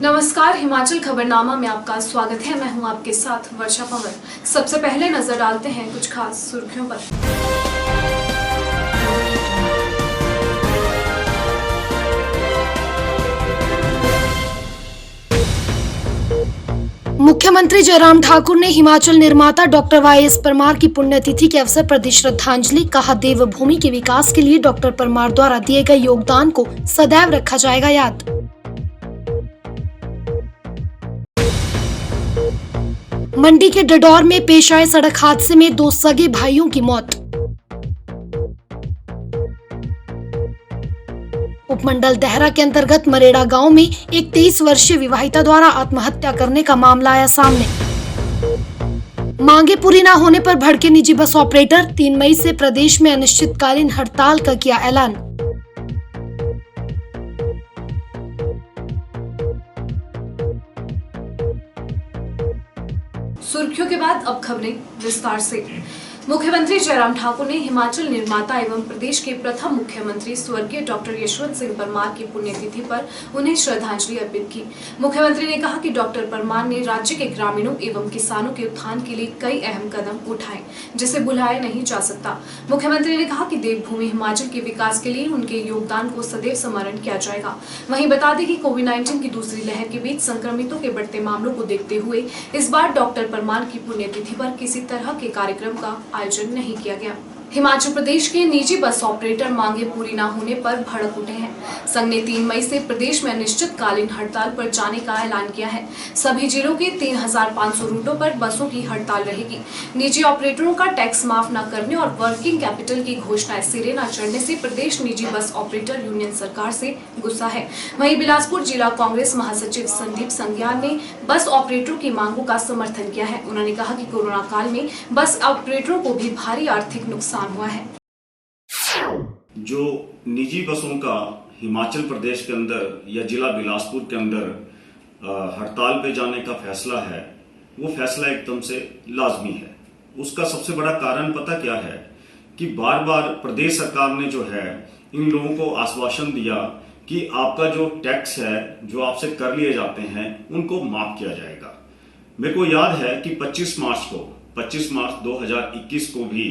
नमस्कार, हिमाचल खबरनामा में आपका स्वागत है। मैं हूं आपके साथ वर्षा पवन। सबसे पहले नजर डालते हैं कुछ खास सुर्खियों पर। मुख्यमंत्री जयराम ठाकुर ने हिमाचल निर्माता डॉक्टर वाई.एस. परमार की पुण्यतिथि के अवसर पर दी श्रद्धांजलि। कहा, देवभूमि के विकास के लिए डॉक्टर परमार द्वारा दिए गए योगदान को सदैव रखा जाएगा याद। मंडी के डडौर में पेश आए सड़क हादसे में 2 सगे भाइयों की मौत। उपमंडल देहरा के अंतर्गत मरेड़ा गांव में एक 23 वर्षीय विवाहिता द्वारा आत्महत्या करने का मामला आया सामने। मांगे पूरी न होने पर भड़के निजी बस ऑपरेटर। 3 मई से प्रदेश में अनिश्चितकालीन हड़ताल का किया ऐलान। सुर्खियों के बाद अब खबरें विस्तार से। मुख्यमंत्री जयराम ठाकुर ने हिमाचल निर्माता एवं प्रदेश के प्रथम मुख्यमंत्री स्वर्गीय डॉक्टर यशवंत सिंह परमार की पुण्यतिथि पर उन्हें श्रद्धांजलि अर्पित की। मुख्यमंत्री ने कहा कि डॉक्टर परमार ने राज्य के ग्रामीणों एवं किसानों के उत्थान के लिए कई अहम कदम उठाए, जिसे भुलाया नहीं जा सकता। मुख्यमंत्री ने कहा कि देवभूमि हिमाचल के विकास के लिए उनके योगदान को सदैव स्मरण किया जाएगा। वहीं बता दें कि कोविड-19 की दूसरी लहर के बीच संक्रमितों के बढ़ते मामलों को देखते हुए इस बार डॉक्टर परमार की पुण्यतिथि पर किसी तरह के कार्यक्रम का आयोजन नहीं किया गया। हिमाचल प्रदेश के निजी बस ऑपरेटर मांगे पूरी न होने पर भड़क उठे हैं। संघ ने 3 मई से प्रदेश में अनिश्चितकालीन हड़ताल पर जाने का ऐलान किया है। सभी जिलों के 3500 रूटों पर बसों की हड़ताल रहेगी। निजी ऑपरेटरों का टैक्स माफ न करने और वर्किंग कैपिटल की घोषणाएं सिरे न चढ़ने से प्रदेश निजी बस ऑपरेटर यूनियन सरकार से गुस्सा है। वहीं बिलासपुर जिला कांग्रेस महासचिव संदीप संज्ञान ने बस ऑपरेटरों की मांगों का समर्थन किया है। उन्होंने कहा कि कोरोना काल में बस ऑपरेटरों को भी भारी आर्थिक नुकसान हुआ है। जो निजी बसों का हिमाचल प्रदेश के अंदर या जिला बिलासपुर के अंदर हड़ताल पे जाने का फैसला है, वो फैसला एकदम से लाजमी है। उसका सबसे बड़ा कारण पता क्या है कि बार बार प्रदेश सरकार ने जो है इन लोगों को आश्वासन दिया कि आपका जो टैक्स है, जो आपसे कर लिए जाते हैं, उनको माफ किया जाएगा। मेरे को याद है कि 25 मार्च 2021 को भी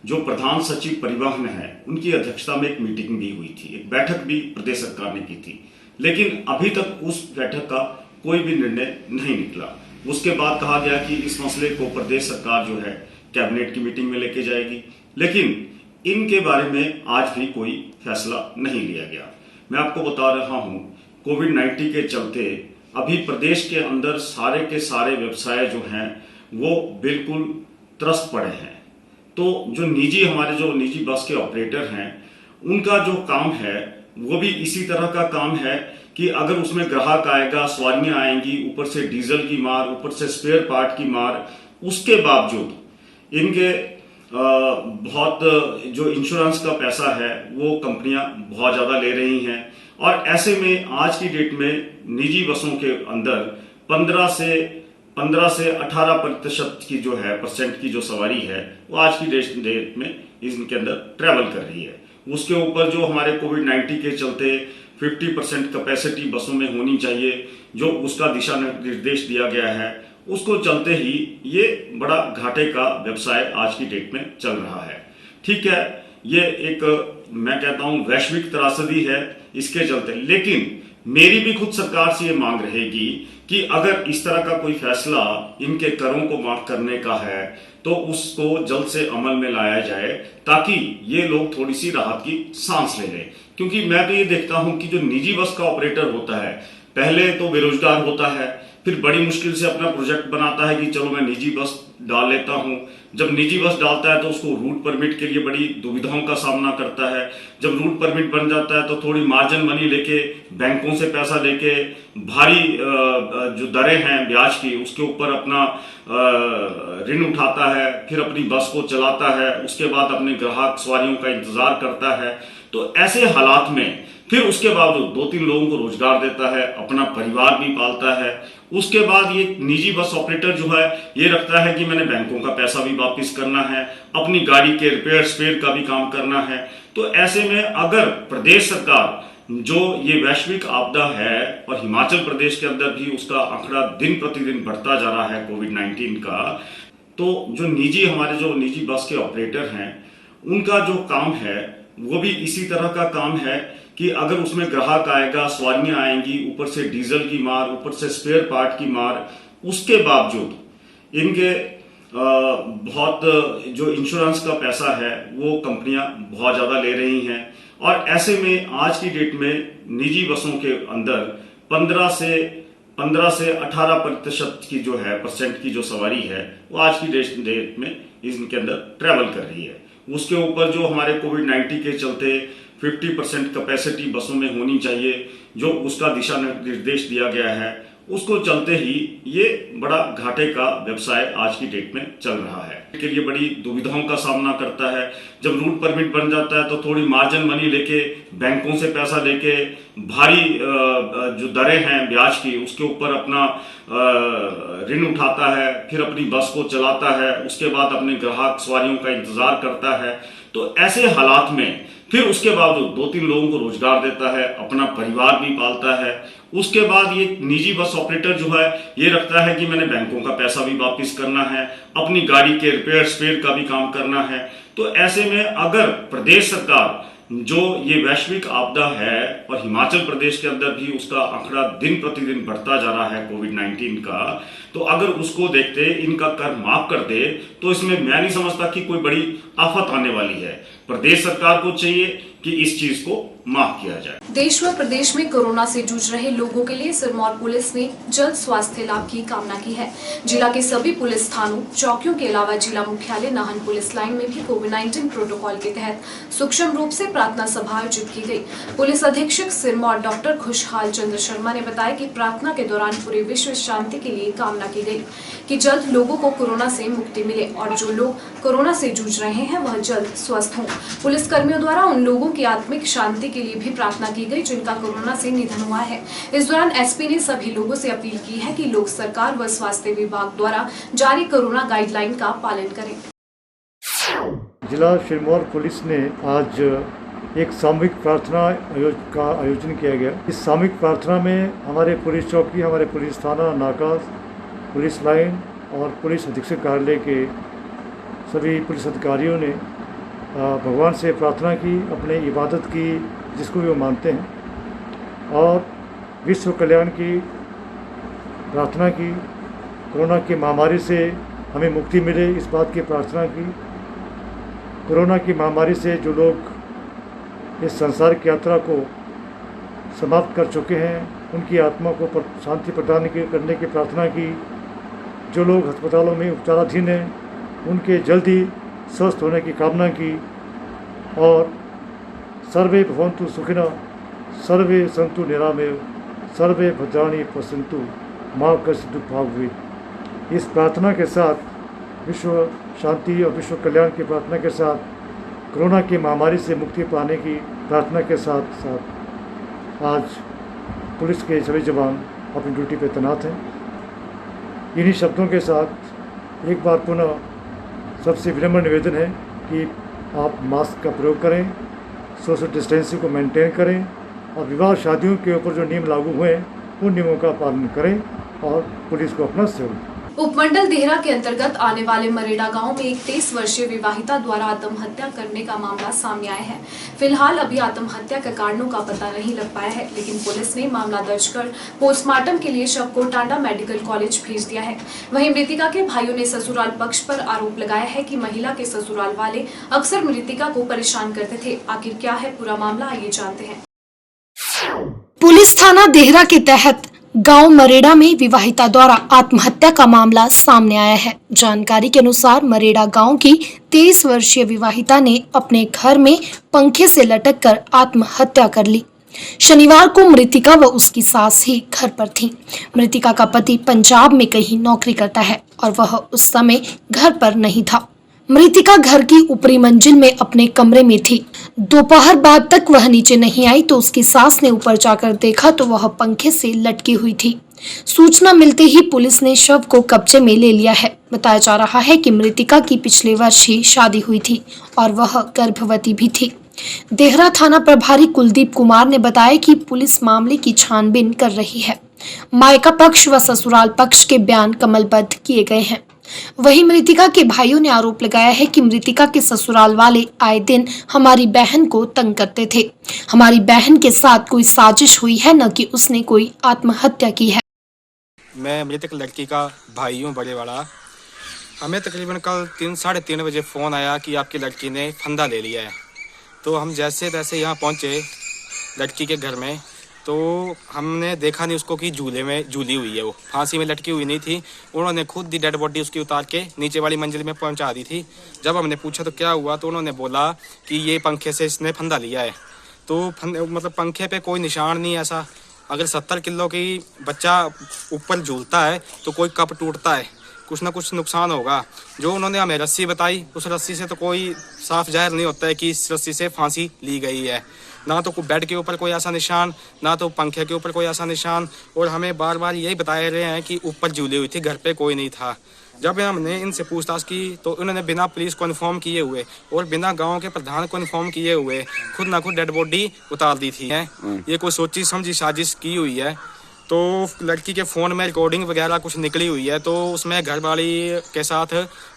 जो प्रधान सचिव परिवहन है, उनकी अध्यक्षता में एक मीटिंग भी हुई थी, एक बैठक भी प्रदेश सरकार ने की थी, लेकिन अभी तक उस बैठक का कोई भी निर्णय नहीं निकला। उसके बाद कहा गया कि इस मसले को प्रदेश सरकार जो है कैबिनेट की मीटिंग में लेके जाएगी, लेकिन इनके बारे में आज भी कोई फैसला नहीं लिया गया। मैं आपको बता रहा हूं, कोविड-19 के चलते अभी प्रदेश के अंदर सारे के सारे व्यवसाय जो हैं वो बिल्कुल त्रस्त पड़े हैं। तो जो हमारे जो निजी बस के ऑपरेटर हैं, उनका जो काम है वो भी इसी तरह का काम है कि अगर उसमें ग्राहक आएगा, सवारियां आएंगी, ऊपर से डीजल की मार, ऊपर से स्पेयर पार्ट की मार, उसके बावजूद इनके बहुत जो इंश्योरेंस का पैसा है वो कंपनियां बहुत ज्यादा ले रही हैं। और ऐसे में आज की डेट में निजी बसों के अंदर 15 से 18% की जो है परसेंट की जो सवारी है वो आज की डेट में इनके अंदर ट्रेवल कर रही है। उसके ऊपर जो हमारे कोविड-19 के चलते 50% कैपेसिटी बसों में होनी चाहिए, जो उसका दिशा निर्देश दिया गया है, उसको चलते ही ये बड़ा घाटे का व्यवसाय आज की डेट में चल रहा है। ठीक है, ये एक मैं कहता हूं वैश्विक त्रासदी है इसके चलते, लेकिन मेरी भी खुद सरकार से ये मांग रहेगी कि अगर इस तरह का कोई फैसला इनके करों को माफ करने का है तो उसको जल्द से अमल में लाया जाए, ताकि ये लोग थोड़ी सी राहत की सांस ले लें। क्योंकि मैं तो ये देखता हूं कि जो निजी बस का ऑपरेटर होता है, पहले तो बेरोजगार होता है, फिर बड़ी मुश्किल से अपना प्रोजेक्ट बनाता है कि चलो मैं निजी बस डाल लेता हूं। जब निजी बस डालता है तो उसको रूट परमिट के लिए बड़ी दुविधाओं का सामना करता है। जब रूट परमिट बन जाता है तो थोड़ी मार्जिन मनी लेके, बैंकों से पैसा लेके, भारी जो दरें हैं ब्याज की, उसके ऊपर अपना ऋण उठाता है, फिर अपनी बस को चलाता है, उसके बाद अपने ग्राहक सवारियों का इंतजार करता है। तो ऐसे हालात में फिर उसके बावजूद 2-3 लोगों को रोजगार देता है, अपना परिवार भी पालता है। उसके बाद ये निजी बस ऑपरेटर जो है ये रखता है कि मैंने बैंकों का पैसा भी वापस करना है, अपनी गाड़ी के रिपेयर स्पेयर का भी काम करना है। तो ऐसे में अगर प्रदेश सरकार जो ये वैश्विक आपदा है और हिमाचल प्रदेश के अंदर भी उसका आंकड़ा दिन प्रतिदिन बढ़ता जा रहा है कोविड-19 का, तो जो हमारे जो निजी बस के ऑपरेटर हैं, उनका जो काम है वो भी इसी तरह का काम है कि अगर उसमें ग्राहक आएगा, सवारियां आएंगी, ऊपर से डीजल की मार, ऊपर से स्पेयर पार्ट की मार, उसके बावजूद इनके बहुत जो इंश्योरेंस का पैसा है वो कंपनियां बहुत ज्यादा ले रही हैं। और ऐसे में आज की डेट में निजी बसों के अंदर 15 से 18% की जो है परसेंट की जो सवारी है वो आज की डेट में इनके अंदर ट्रैवल कर रही है। उसके ऊपर जो हमारे कोविड-19 के चलते 50% कैपेसिटी बसों में होनी चाहिए, जो उसका दिशा निर्देश दिया गया है, उसको चलते ही ये बड़ा घाटे का व्यवसाय आज की डेट में चल रहा है। के लिए बड़ी दुविधाओं का सामना करता है। जब रूट परमिट बन जाता है तो थोड़ी मार्जिन मनी लेके, बैंकों से पैसा लेके, भारी जो दरें हैं ब्याज की, उसके ऊपर अपना ऋण उठाता है, फिर अपनी बस को चलाता है, उसके बाद अपने ग्राहक सवारियों का इंतजार करता है। तो ऐसे हालात में फिर उसके बावजूद 2-3 लोगों को रोजगार देता है, अपना परिवार भी पालता है। उसके बाद ये निजी बस ऑपरेटर जो है ये रखता है कि मैंने बैंकों का पैसा भी वापस करना है, अपनी गाड़ी के रिपेयर स्पेयर का भी काम करना है। तो ऐसे में अगर प्रदेश सरकार जो ये वैश्विक आपदा है और हिमाचल प्रदेश के अंदर भी उसका आंकड़ा दिन प्रतिदिन बढ़ता जा रहा है कोविड-19 का, तो अगर उसको देखते इनका कर माफ कर दे तो इसमें मैं नहीं समझता कि कोई बड़ी आफत आने वाली है। प्रदेश सरकार को चाहिए कि इस चीज को माफ किया जाए। देश व प्रदेश में कोरोना से जूझ रहे लोगों के लिए सिरमौर पुलिस ने जल्द स्वास्थ्य लाभ की कामना की है। जिला के सभी पुलिस थानों, चौकियों के अलावा जिला मुख्यालय नाहन पुलिस लाइन में भी कोविड-19 प्रोटोकॉल के तहत सूक्ष्म रूप से प्रार्थना सभा आयोजित की गई। पुलिस अधीक्षक सिरमौर डॉक्टर खुशहाल चंद्र शर्मा ने बताया कि प्रार्थना के दौरान पूरे विश्व शांति के लिए कामना की गई कि जल्द लोगों को कोरोना से मुक्ति मिले और जो लोग कोरोना से जूझ रहे हैं वह जल्द स्वस्थ हों। पुलिस कर्मियों द्वारा उन लोगों की आत्मिक शांति के लिए भी प्रार्थना की गई जिनका कोरोना से निधन हुआ है। इस दौरान एसपी ने सभी लोगों से अपील की है कि लोग सरकार व स्वास्थ्य विभाग द्वारा जारी कोरोना गाइडलाइन का पालन करें। जिला सिरमौर पुलिस ने आज एक सामूहिक प्रार्थना का आयोजन किया गया। इस सामूहिक प्रार्थना में हमारे पुलिस चौकी, हमारे पुलिस थाना, नाका, पुलिस लाइन और पुलिस अधीक्षक कार्यालय के सभी पुलिस अधिकारियों ने भगवान से प्रार्थना की, अपने इबादत की, जिसको भी वो मानते हैं, और विश्व कल्याण की प्रार्थना की। कोरोना की महामारी से हमें मुक्ति मिले, इस बात की प्रार्थना की। कोरोना की महामारी से जो लोग इस संसार की यात्रा को समाप्त कर चुके हैं, उनकी आत्मा को शांति प्रदान करने की प्रार्थना की। जो लोग अस्पतालों में उपचाराधीन हैं, उनके जल्दी स्वस्थ होने की कामना की। और सर्वे भवन्तु सुखिनः, सर्वे सन्तु निरामयः, सर्वे भद्राणि पश्यन्तु मा कश्चित् दुःखभाग् भवेत्। इस प्रार्थना के साथ, विश्व शांति और विश्व कल्याण की प्रार्थना के साथ, कोरोना की महामारी से मुक्ति पाने की प्रार्थना के साथ साथ आज पुलिस के सभी जवान अपनी ड्यूटी पर तैनात हैं। इन्हीं शब्दों के साथ एक बार पुनः सबसे विनम्र निवेदन है कि आप मास्क का प्रयोग करें, सोशल डिस्टेंसिंग को मेंटेन करें और विवाह शादियों के ऊपर जो नियम लागू हुए हैं उन नियमों का पालन करें और पुलिस को अपना सहयोग दें। उपमंडल देहरा के अंतर्गत आने वाले मरेड़ा गांव में एक 23 वर्षीय विवाहिता द्वारा आत्महत्या करने का मामला सामने आया है। फिलहाल अभी आत्महत्या के कारणों का पता नहीं लग पाया है, लेकिन पुलिस ने मामला दर्ज कर पोस्टमार्टम के लिए शव को टांडा मेडिकल कॉलेज भेज दिया है। वहीं मृतिका के भाइयों ने ससुराल पक्ष पर आरोप लगाया है कि महिला के ससुराल वाले अक्सर मृतिका को परेशान करते थे। आखिर क्या है पूरा मामला, आइए जानते हैं। पुलिस थाना देहरा के तहत गांव मरेड़ा में विवाहिता द्वारा आत्महत्या का मामला सामने आया है। जानकारी के अनुसार मरेड़ा गांव की 23 वर्षीय विवाहिता ने अपने घर में पंखे से लटककर आत्महत्या कर ली। शनिवार को मृतिका व उसकी सास ही घर पर थीं। मृतिका का पति पंजाब में कहीं नौकरी करता है और वह उस समय घर पर नहीं था। मृतिका घर की ऊपरी मंजिल में अपने कमरे में थी। दोपहर बाद तक वह नीचे नहीं आई तो उसकी सास ने ऊपर जाकर देखा तो वह पंखे से लटकी हुई थी। सूचना मिलते ही पुलिस ने शव को कब्जे में ले लिया है। बताया जा रहा है कि मृतिका की पिछले वर्ष ही शादी हुई थी और वह गर्भवती भी थी। देहरा थाना प्रभारी कुलदीप कुमार ने बताया कि पुलिस मामले की छानबीन कर रही है। मायका पक्ष व ससुराल पक्ष के बयान कमलबद्ध किए गए हैं। वहीं मृतिका के भाइयों ने आरोप लगाया है कि मृतिका के ससुराल वाले आए दिन हमारी बहन को तंग करते थे। हमारी बहन के साथ कोई साजिश हुई है, न कि उसने कोई आत्महत्या की है। मैं मृतक लड़की का भाई हूँ बड़े वाला। हमें तकरीबन कल 3-3:30 बजे फ़ोन आया कि आपकी लड़की ने फंदा ले लिया है। तो हम जैसे तैसे यहाँ पहुँचे लड़की के घर में, तो हमने देखा नहीं उसको कि झूले में झूली हुई है, वो फांसी में लटकी हुई नहीं थी। उन्होंने खुद ही डेड बॉडी उसकी उतार के नीचे वाली मंजिल में पहुँचा दी थी। जब हमने पूछा तो क्या हुआ, तो उन्होंने बोला कि ये पंखे से इसने फंदा लिया है। तो मतलब पंखे पे कोई निशान नहीं ऐसा। अगर 70 किलो की बच्चा ऊपर झूलता है तो कोई कप टूटता है, कुछ ना कुछ नुकसान होगा। जो उन्होंने हमें रस्सी बताई, उस रस्सी से तो कोई साफ जाहिर नहीं होता है कि इस रस्सी से फांसी ली गई है। ना तो बेड के ऊपर कोई ऐसा निशान, ना तो पंखे के ऊपर कोई ऐसा निशान। और हमें बार बार यही बताए रहे हैं कि ऊपर झूली हुई थी, घर पे कोई नहीं था। जब हमने इनसे पूछताछ की तो उन्होंने बिना पुलिस को इन्फॉर्म किए हुए और बिना गांव के प्रधान को इन्फॉर्म किए हुए खुद ना खुद डेड बॉडी उतार दी थी। ये कोई सोची समझी साजिश की हुई है। तो लड़की के फ़ोन में रिकॉर्डिंग वगैरह कुछ निकली हुई है, तो उसमें घरवाली के साथ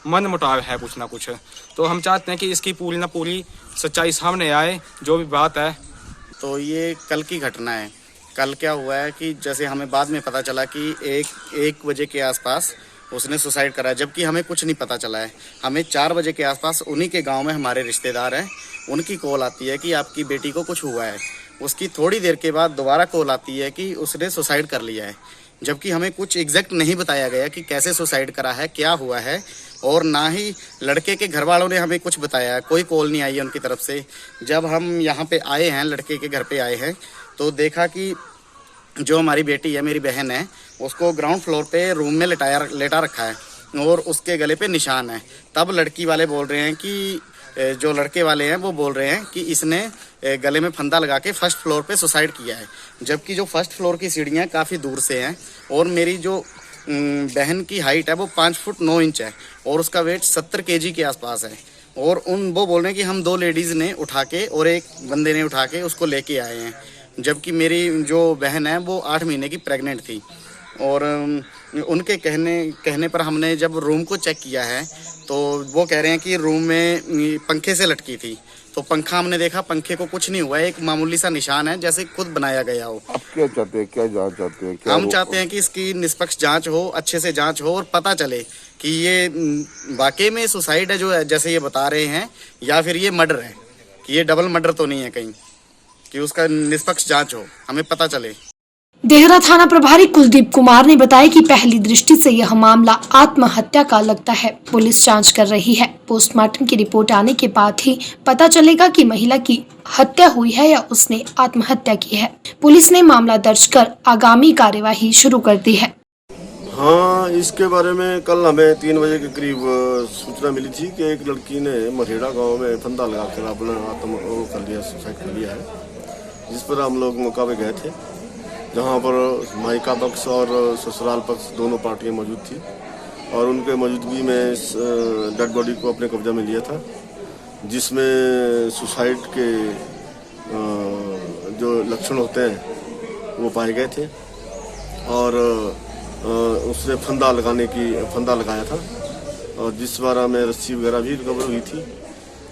मन मुटाव है कुछ ना कुछ। तो हम चाहते हैं कि इसकी पूरी ना पूरी सच्चाई सामने आए, जो भी बात है। तो ये कल की घटना है। कल क्या हुआ है कि जैसे हमें बाद में पता चला कि एक बजे के आसपास उसने सुसाइड करा, जबकि हमें कुछ नहीं पता चला है। हमें 4 बजे के आसपास उन्हीं के गांव में हमारे रिश्तेदार हैं, उनकी कॉल आती है कि आपकी बेटी को कुछ हुआ है। उसकी थोड़ी देर के बाद दोबारा कॉल आती है कि उसने सुसाइड कर लिया है, जबकि हमें कुछ एग्जैक्ट नहीं बताया गया कि कैसे सुसाइड करा है, क्या हुआ है। और ना ही लड़के के घर वालों ने हमें कुछ बताया है, कोई कॉल नहीं आई है उनकी तरफ से। जब हम यहाँ पे आए हैं, लड़के के घर पे आए हैं, तो देखा कि जो हमारी बेटी है, मेरी बहन है, उसको ग्राउंड फ्लोर पे रूम में लेटा रखा है और उसके गले पे निशान है। तब लड़की वाले बोल रहे हैं कि जो लड़के वाले हैं वो बोल रहे हैं कि इसने गले में फंदा लगा के फर्स्ट फ्लोर पे सुसाइड किया है, जबकि जो फर्स्ट फ्लोर की सीढ़ियाँ काफ़ी दूर से हैं। और मेरी जो बहन की हाइट है वो 5 फुट 9 इंच है और उसका वेट 70 kg के आसपास है। और वो बोल रहे हैं कि हम 2 लेडीज़ ने उठा के और एक बंदे ने उठा के उसको लेके आए हैं, जबकि मेरी जो बहन है वो 8 महीने की प्रेग्नेंट थी। और उनके कहने पर हमने जब रूम को चेक किया है तो वो कह रहे हैं कि रूम में पंखे से लटकी थी। तो पंखा हमने देखा, पंखे को कुछ नहीं हुआ है, एक मामूली सा निशान है जैसे खुद बनाया गया हो। आप क्या चाहते हैं, क्या जांच चाहते हैं? हम चाहते हैं कि इसकी निष्पक्ष जांच हो, अच्छे से जांच हो और पता चले कि ये वाकई में सुसाइड है जो है जैसे ये बता रहे हैं, या फिर ये मर्डर है, कि ये डबल मर्डर तो नहीं है कहीं, कि उसका निष्पक्ष जांच हो, हमें पता चले। देहरा थाना प्रभारी कुलदीप कुमार ने बताया कि पहली दृष्टि से यह मामला आत्महत्या का लगता है। पुलिस जांच कर रही है। पोस्टमार्टम की रिपोर्ट आने के बाद ही पता चलेगा कि महिला की हत्या हुई है या उसने आत्महत्या की है। पुलिस ने मामला दर्ज कर आगामी कार्यवाही शुरू कर दी है। हाँ, इसके बारे में कल हमें 3 बजे के करीब सूचना मिली थी कि एक लड़की ने मरेड़ा गाँव में फंदा लगा कर अपना सुसाइड कर लिया है, जिस पर हम लोग मौका पे गए थे, जहाँ पर मायका पक्ष और ससुराल पक्ष दोनों पार्टियां मौजूद थी। और उनके मौजूदगी में इस डेड बॉडी को अपने कब्जा में लिया था, जिसमें सुसाइड के जो लक्षण होते हैं वो पाए गए थे। और उसने फंदा लगाया था, और जिस बार में रस्सी वगैरह भी रिकवर हुई थी।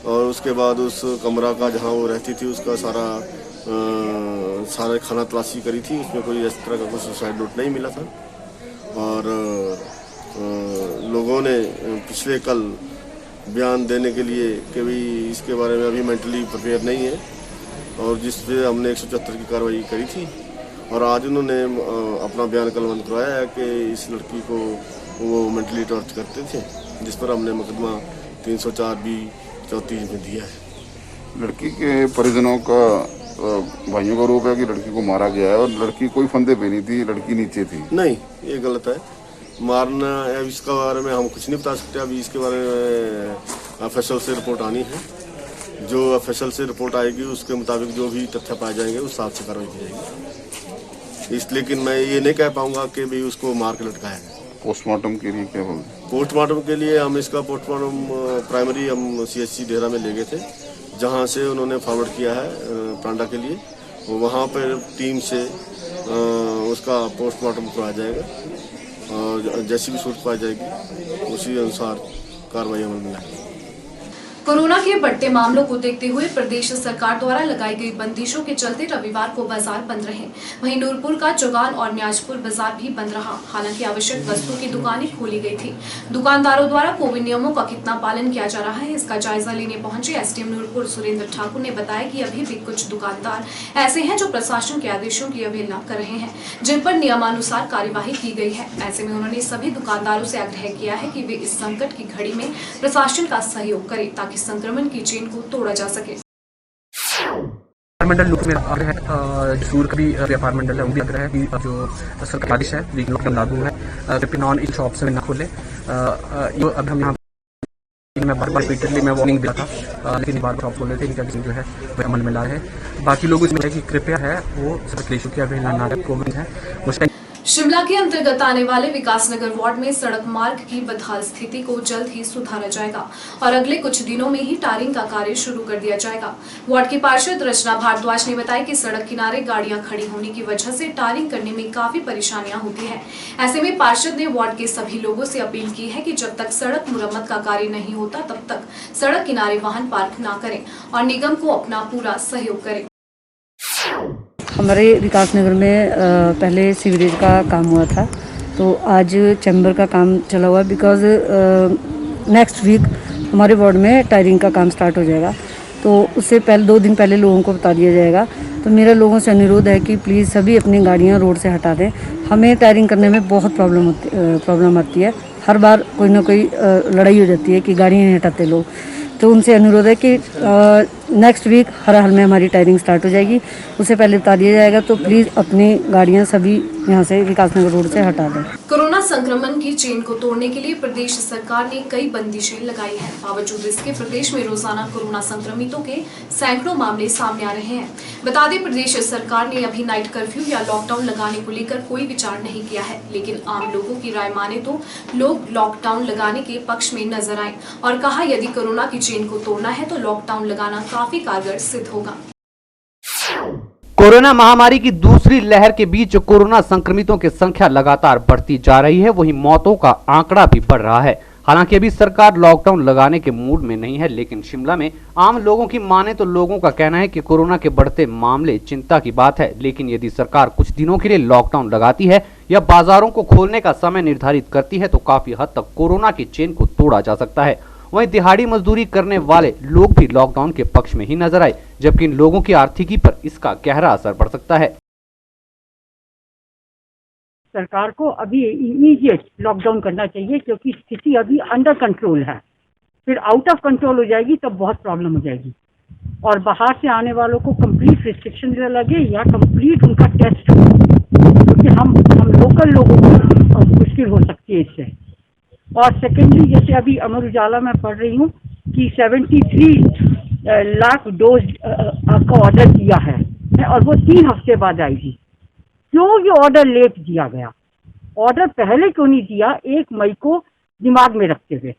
और उसके बाद उस कमरा का जहाँ वो रहती थी उसका सारा खाना तलाशी करी थी, उसमें कोई इस तरह का कोई सुसाइड नोट नहीं मिला था। और लोगों ने पिछले कल बयान देने के लिए कि भाई इसके बारे में अभी मेंटली प्रिपेयर नहीं है, और जिस पे हमने 174 की कार्रवाई करी थी। और आज उन्होंने अपना बयान कलमबंद करवाया है कि इस लड़की को वो मेंटली टॉर्च करते थे, जिस पर हमने मुकदमा 304B34 में दिया है। लड़की के परिजनों का भाइयों का आरोप है कि लड़की को मारा गया है, और लड़की कोई फंदे पे नहीं थी, लड़की नीचे थी। नहीं, ये गलत है। मारना, अब इसके बारे में हम कुछ नहीं बता सकते। अभी इसके बारे में ऑफिशियल से रिपोर्ट आनी है। जो ऑफिशियल से रिपोर्ट आएगी उसके मुताबिक जो भी तथ्य पाए जाएंगे उस हिसाब से कार्रवाई की जाएगी। लेकिन मैं ये नहीं कह पाऊंगा कि भाई उसको मार के लटकाया है। पोस्टमार्टम के लिए क्या बोलते? पोस्टमार्टम के लिए हम इसका पोस्टमार्टम प्राइमरी हम CHC देहरा में ले गए थे, जहां से उन्होंने फॉरवर्ड किया है टांडा के लिए, वहां पर टीम से उसका पोस्टमार्टम करवाया जाएगा और जैसी भी सूरत पाई जाएगी उसी अनुसार कार्रवाई अमल में लाएगी। कोरोना के बढ़ते मामलों को देखते हुए प्रदेश सरकार द्वारा लगाई गई बंदिशों के चलते रविवार को बाजार बंद रहे। वहीं नूरपुर का चौगान और न्याजपुर बाजार भी बंद रहा। हालांकि आवश्यक वस्तुओं की दुकानें खोली गई थी। दुकानदारों द्वारा कोविड नियमों का कितना पालन किया जा रहा है, इसका जायजा लेने पहुंचे एसडीएम नूरपुर सुरेंद्र ठाकुर ने बताया कि अभी भी कुछ दुकानदार ऐसे हैं जो प्रशासन के आदेशों की अवहेलना कर रहे हैं, जिन पर नियमानुसार कार्यवाही की गई है। ऐसे में उन्होंने सभी दुकानदारों से आग्रह किया है कि वे इस संकट की घड़ी में प्रशासन का सहयोग करें ताकि संक्रमण की चेन को तोड़ा जा सके। मंडल लुक में आग्रह है, सूर का भी व्यापार मंडल है, उनकी आग्रह है कि जो सरकार आदेश है वीक लॉकडाउन लागू है, कृपया नॉन इन शॉप से ना खोले। अब हम यहाँ मैं बार रिपीटेडली मैं वार्निंग दिया था, लेकिन बार शॉप खोल रहे थे, इनका जो है वह अमल में ला रहे हैं। बाकी लोग इसमें है कि कृपया है वो सरकारी की अवहेलना ना करें। कोविड है उसका शिमला के अंतर्गत आने वाले विकासनगर वार्ड में सड़क मार्ग की बदहाल स्थिति को जल्द ही सुधारा जाएगा और अगले कुछ दिनों में ही टारिंग का कार्य शुरू कर दिया जाएगा। वार्ड की पार्षद रचना भारद्वाज ने बताया कि सड़क किनारे गाड़ियां खड़ी होने की वजह से टारिंग करने में काफी परेशानियां होती है। ऐसे में पार्षद ने वार्ड के सभी लोगों से अपील की है कि जब तक सड़क मुरम्मत का कार्य नहीं होता तब तक सड़क किनारे वाहन पार्क न करें और निगम को अपना पूरा सहयोग करें। हमारे विकासनगर में पहले सीवरेज का काम हुआ था, तो आज चैम्बर का काम चला हुआ बिकॉज नेक्स्ट वीक हमारे वार्ड में टायरिंग का काम स्टार्ट हो जाएगा। तो उससे पहले 2 दिन पहले लोगों को बता दिया जाएगा। तो मेरा लोगों से अनुरोध है कि प्लीज़ सभी अपनी गाड़ियां रोड से हटा दें। हमें टायरिंग करने में बहुत प्रॉब्लम आती है। हर बार कोई ना कोई लड़ाई हो जाती है कि गाड़ियाँ नहीं हटाते लोग। तो उनसे अनुरोध है कि नेक्स्ट वीक हर हाल में हमारी टायरिंग स्टार्ट हो जाएगी, उससे पहले बता दिया जाएगा। तो प्लीज़ अपनी गाड़ियां सभी यहाँ से विकासनगर रोड से हटा दें। कोरोना संक्रमण की चेन को तोड़ने के लिए प्रदेश सरकार ने कई बंदिशें लगाई हैं। बावजूद इसके प्रदेश में रोजाना कोरोना संक्रमितों के सैकड़ों मामले सामने आ रहे हैं। बता दें, प्रदेश सरकार ने अभी नाइट कर्फ्यू या लॉकडाउन लगाने को लेकर कोई विचार नहीं किया है, लेकिन आम लोगों की राय माने तो लोग लॉकडाउन लगाने के पक्ष में नजर आए और कहा यदि कोरोना की चेन को तोड़ना है तो लॉकडाउन लगाना काफी कारगर सिद्ध होगा। कोरोना महामारी की दूसरी लहर के बीच कोरोना संक्रमितों की संख्या लगातार बढ़ती जा रही है, वहीं मौतों का आंकड़ा भी बढ़ रहा है। हालांकि अभी सरकार लॉकडाउन लगाने के मूड में नहीं है, लेकिन शिमला में आम लोगों की माने तो लोगों का कहना है कि कोरोना के बढ़ते मामले चिंता की बात है। लेकिन यदि सरकार कुछ दिनों के लिए लॉकडाउन लगाती है या बाजारों को खोलने का समय निर्धारित करती है तो काफी हद तक कोरोना की चेन को तोड़ा जा सकता है। वहीं दिहाड़ी मजदूरी करने वाले लोग भी लॉकडाउन के पक्ष में ही नजर आए, जबकि इन लोगों की आर्थिकी पर इसका गहरा असर पड़ सकता है। सरकार को अभी इमीडिएट लॉकडाउन करना चाहिए, क्योंकि स्थिति अभी अंडर कंट्रोल है। फिर आउट ऑफ कंट्रोल हो जाएगी तब बहुत प्रॉब्लम हो जाएगी। और बाहर से आने वालों को कंप्लीट रिस्ट्रिक्शन लगे या कंप्लीट उनका टेस्ट हो, क्योंकि हम लोकल लोगों को मुश्किल हो सकती है इससे। और सेकेंडली, जैसे अभी अमर उजाला में पढ़ रही हूँ कि 73 लाख डोज का ऑर्डर किया है और वो 3 हफ्ते बाद आएगी। क्यों ये ऑर्डर लेट दिया गया? ऑर्डर पहले क्यों नहीं दिया 1 मई को दिमाग में रखते हुए?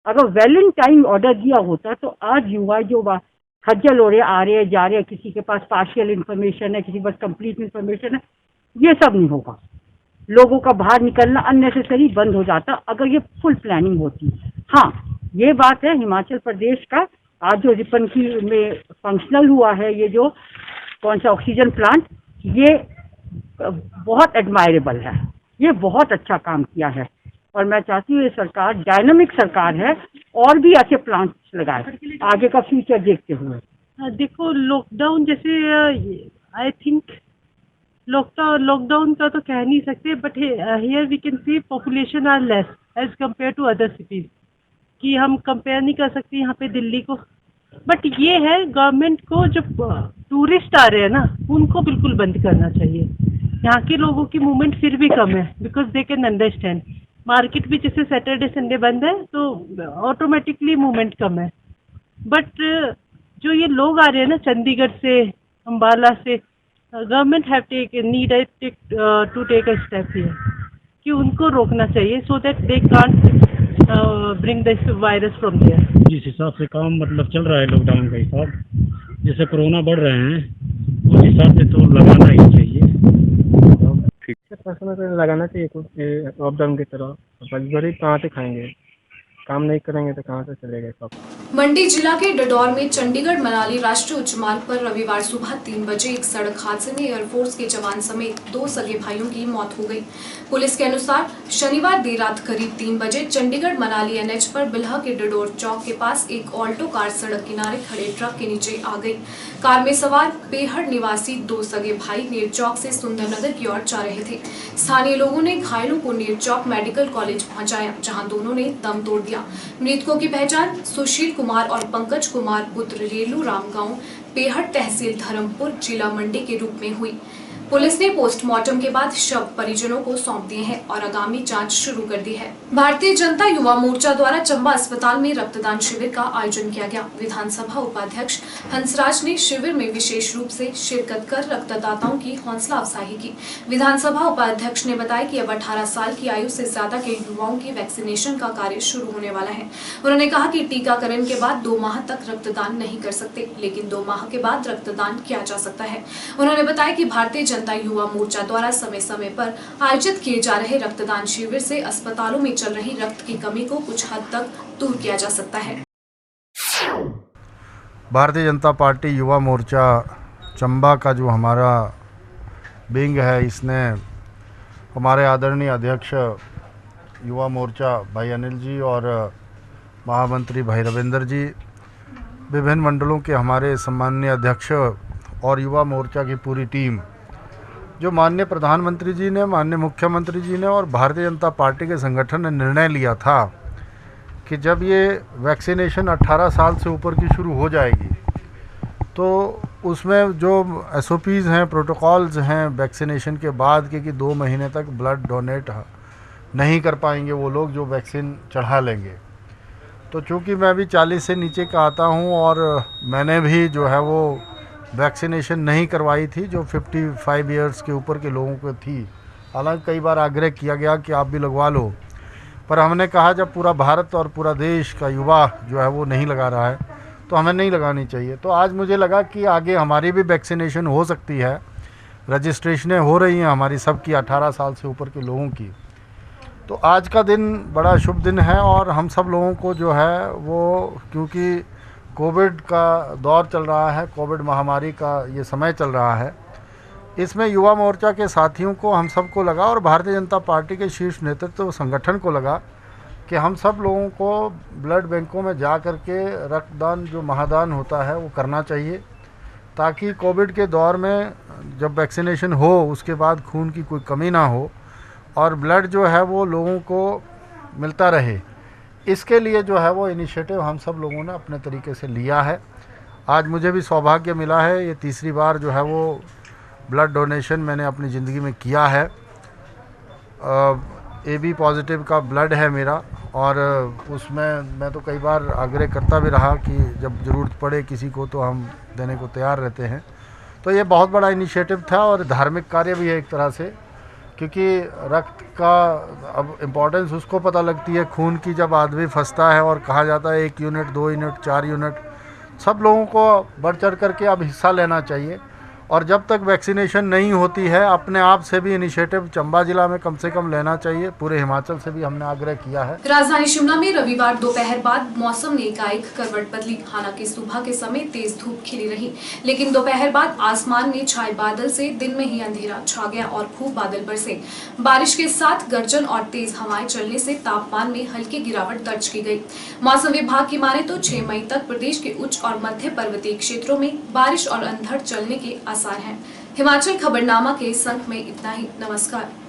अगर वेल इन टाइम ऑर्डर दिया होता तो आज युवा जो खज्जल हो रहे, आ रहे जा रहे, किसी के पास पार्शियल इन्फॉर्मेशन है, किसी के पास कंप्लीट इन्फॉर्मेशन है, ये सब नहीं होगा। लोगों का बाहर निकलना अननेसेसरी बंद हो जाता अगर ये फुल प्लानिंग होती। हाँ, ये बात है हिमाचल प्रदेश का आज जो रिपन की में फंक्शनल हुआ है, ये जो कौन सा ऑक्सीजन प्लांट, ये बहुत एडमायरेबल है, ये बहुत अच्छा काम किया है। और मैं चाहती हूँ ये सरकार डायनामिक सरकार है और भी ऐसे प्लांट्स लगाए आगे का फ्यूचर देखते हुए। देखो, लॉकडाउन जैसे आई थिंक लॉकडाउन का तो कह नहीं सकते, but here we can see population are less as compare to other cities, कि हम कंपेयर नहीं कर सकते यहाँ पे दिल्ली को। बट ये है गवर्नमेंट को, जब टूरिस्ट आ रहे हैं ना, उनको बिल्कुल बंद करना चाहिए। यहाँ के लोगों की मूवमेंट फिर भी कम है because they can understand. Market भी जैसे सैटरडे संडे बंद है तो ऑटोमेटिकली मूवमेंट कम है। बट जो ये लोग आ रहे हैं ना चंडीगढ़ से, अम्बाला से, government have need to take a step here कि उनको रोकना चाहिए, so that they can't bring this virus from there. जिस हिसाब से काम मतलब चल रहा है लॉकडाउन का हिसाब, जैसे कोरोना बढ़ रहे हैं उस हिसाब से तो लगाना ही चाहिए। पर्सनल से लगाना चाहिए कुछ लॉकडाउन की तरह। गरीब कहाँ से खाएंगे, काम नहीं करेंगे तो कहाँ से चलेगा सब। मंडी जिला के डडौर में चंडीगढ़ मनाली राष्ट्रीय उच्च मार्ग पर रविवार सुबह 3 बजे एक सड़क हादसे में एयरफोर्स के जवान समेत 2 सगे भाइयों की मौत हो गई। पुलिस के अनुसार शनिवार देर रात करीब 3 बजे चंडीगढ़ मनाली एनएच पर बिल्हा के डडौर चौक के पास एक ऑल्टो कार सड़क किनारे खड़े ट्रक के नीचे आ गई। कार में सवार पेहड़ निवासी 2 सगे भाई नेर चौक से सुंदरनगर की ओर जा रहे थे। स्थानीय लोगों ने घायलों को नेर चौक मेडिकल कॉलेज पहुंचाया, जहां दोनों ने दम तोड़ दिया। मृतकों की पहचान सुशील कुमार और पंकज कुमार पुत्र रेलू राम गांव पेहड़ तहसील धर्मपुर जिला मंडी के रूप में हुई। पुलिस ने पोस्टमार्टम के बाद शव परिजनों को सौंप दिए हैं और आगामी जांच शुरू कर दी है। भारतीय जनता युवा मोर्चा द्वारा चंबा अस्पताल में रक्तदान शिविर का आयोजन किया गया। विधानसभा उपाध्यक्ष हंसराज ने शिविर में विशेष रूप से शिरकत कर रक्तदाताओं की हौसला अफजाई की। विधानसभा उपाध्यक्ष ने बताया कि अब 18 साल की आयु से ज्यादा के युवाओं की वैक्सीनेशन का कार्य शुरू होने वाला है। उन्होंने कहा कि टीकाकरण के बाद 2 माह तक रक्तदान नहीं कर सकते, लेकिन 2 माह के बाद रक्तदान किया जा सकता है। उन्होंने बताया कि भारतीय जनता युवा मोर्चा द्वारा समय समय पर आयोजित किए जा रहे रक्तदान शिविर से अस्पतालों में चल रही रक्त की कमी को कुछ हद तक दूर किया जा सकता है। भारतीय जनता पार्टी युवा मोर्चा चंबा का जो हमारा विंग है, इसने हमारे आदरणीय अध्यक्ष युवा मोर्चा भाई अनिल जी और महामंत्री भाई रविंदर जी, विभिन्न मंडलों के हमारे सम्माननीय अध्यक्ष और युवा मोर्चा की पूरी टीम, जो माननीय प्रधानमंत्री जी ने, माननीय मुख्यमंत्री जी ने और भारतीय जनता पार्टी के संगठन ने निर्णय लिया था कि जब ये वैक्सीनेशन 18 साल से ऊपर की शुरू हो जाएगी तो उसमें जो SOPs हैं, प्रोटोकॉल्स हैं वैक्सीनेशन के बाद के कि 2 महीने तक ब्लड डोनेट नहीं कर पाएंगे वो लोग जो वैक्सीन चढ़ा लेंगे। तो चूँकि मैं अभी 40 से नीचे का आता हूँ और मैंने भी जो है वो वैक्सीनेशन नहीं करवाई थी जो 55 इयर्स के ऊपर के लोगों को थी। हालांकि कई बार आग्रह किया गया कि आप भी लगवा लो, पर हमने कहा जब पूरा भारत और पूरा देश का युवा जो है वो नहीं लगा रहा है तो हमें नहीं लगानी चाहिए। तो आज मुझे लगा कि आगे हमारी भी वैक्सीनेशन हो सकती है, रजिस्ट्रेशनें हो रही हैं हमारी सबकी 18 साल से ऊपर के लोगों की। तो आज का दिन बड़ा शुभ दिन है और हम सब लोगों को जो है वो, क्योंकि कोविड का दौर चल रहा है, कोविड महामारी का ये समय चल रहा है, इसमें युवा मोर्चा के साथियों को, हम सबको लगा और भारतीय जनता पार्टी के शीर्ष नेतृत्व संगठन को लगा कि हम सब लोगों को ब्लड बैंकों में जा कर के रक्तदान, जो महादान होता है वो करना चाहिए, ताकि कोविड के दौर में जब वैक्सीनेशन हो उसके बाद खून की कोई कमी ना हो और ब्लड जो है वो लोगों को मिलता रहे। इसके लिए जो है वो इनिशिएटिव हम सब लोगों ने अपने तरीके से लिया है। आज मुझे भी सौभाग्य मिला है, ये तीसरी बार जो है वो ब्लड डोनेशन मैंने अपनी ज़िंदगी में किया है। AB पॉजिटिव का ब्लड है मेरा और उसमें मैं तो कई बार आग्रह करता भी रहा कि जब ज़रूरत पड़े किसी को तो हम देने को तैयार रहते हैं। तो ये बहुत बड़ा इनिशिएटिव था और धार्मिक कार्य भी है एक तरह से, क्योंकि रक्त का अब इम्पोर्टेंस उसको पता लगती है खून की जब आदमी फंसता है और कहा जाता है 1 यूनिट, 2 यूनिट, 4 यूनिट, सब लोगों को बढ़ चढ़ करके अब हिस्सा लेना चाहिए। और जब तक वैक्सीनेशन नहीं होती है अपने आप से भी इनिशिएटिव चंबा जिला में कम से कम लेना चाहिए। पूरे हिमाचल से भी हमने आग्रह किया है। राजधानी शिमला में रविवार दोपहर बाद मौसम ने एकाएक करवट बदली। हालांकि सुबह के समय तेज धूप खिली रही, लेकिन दोपहर बाद आसमान में छाए बादल से दिन में ही अंधेरा छा गया और खूब बादल बरसे। बारिश के साथ गर्जन और तेज हवाएं चलने से तापमान में हल्की गिरावट दर्ज की गई। मौसम विभाग की माने तो 6 मई तक प्रदेश के उच्च और मध्य पर्वतीय क्षेत्रों में बारिश और अंधड़ चलने के आसार हैं। हिमाचल खबरनामा के इस अंक में इतना ही। नमस्कार।